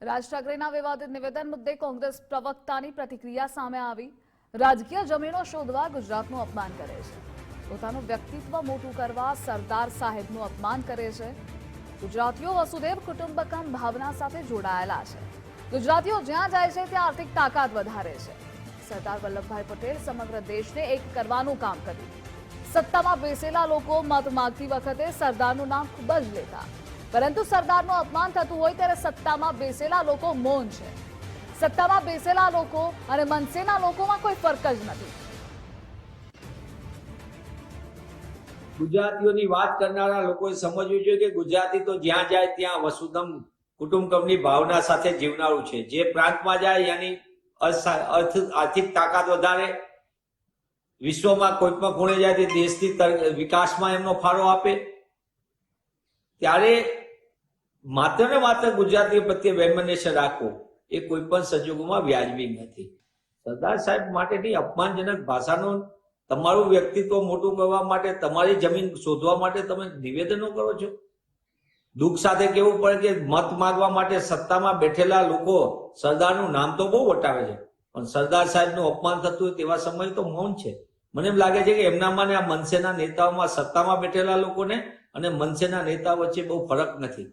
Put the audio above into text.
રાજ ઠાકરેના વિવાદિત નિવેદન મુદ્દે કોંગ્રેસ પ્રવક્તાની પ્રતિક્રિયા સામે આવી। રાજકીય જમીનો શોધવા ગુજરાતનું અપમાન કરે છે, પોતાનું વ્યક્તિત્વ મોટું કરવા સરદાર સાહેબનું અપમાન કરે છે। ગુજરાતીઓ વસુદેવ કુટુંબકમ ભાવના સાથે જોડાયેલા છે। ગુજરાતીઓ જ્યાં જાય છે ત્યાં આર્થિક તાકાત વધારે છે। સરદાર વલ્લભભાઈ પટેલ સમગ્ર દેશને એક કરવાનું કામ કર્યું। સત્તામાં બેસેલા લોકો મત માંગતી વખતે સરદારનું નામ ખૂબ જ લેતા, પરંતુ સરદારનું અપમાન થતું હોય ત્યારે સત્તામાં બેસેલા લોકો મૌન છે। સત્તામાં બેસેલા લોકો અને મનસેના લોકોમાં કોઈ ફરક જ નથી। ગુજરાતીઓની વાત કરનારા લોકોએ સમજવું જોઈએ કે ગુજરાતી તો જ્યાં જાય ત્યાં વસુધમ કુટુંબકમની ભાવના સાથે જીવનારું છે। જે પ્રાંતમાં જાય એની આર્થિક તાકાત વધારે, વિશ્વમાં કોઈ પણ ખૂણે જાય તે દેશની વિકાસમાં એમનો ફાળો આપે। ત્યારે માત્ર ને માત્ર ગુજરાતી પ્રત્યે વૈમનસ્ય રાખવું એ કોઈ પણ સંજોગોમાં વ્યાજબી નથી। સરદાર સાહેબ માટેની અપમાનજનક ભાષાનો તમારું વ્યક્તિત્વ મોટું કરવા માટે, તમારી જમીન શોધવા માટે તમે નિવેદનો કરો છો। દુઃખ સાથે કહેવું પડે કે મત માંગવા માટે સત્તામાં બેઠેલા લોકો સરદારનું નામ તો બહુ વટાવે છે, પણ સરદાર સાહેબનું અપમાન થતું હોય તેવા સમય તો મૌન છે। મને એમ લાગે છે કે એમનામાં ને આ મનસેના નેતાઓમાં, સત્તામાં બેઠેલા લોકોને અને મનસેના નેતાઓ વચ્ચે બહુ ફરક નથી।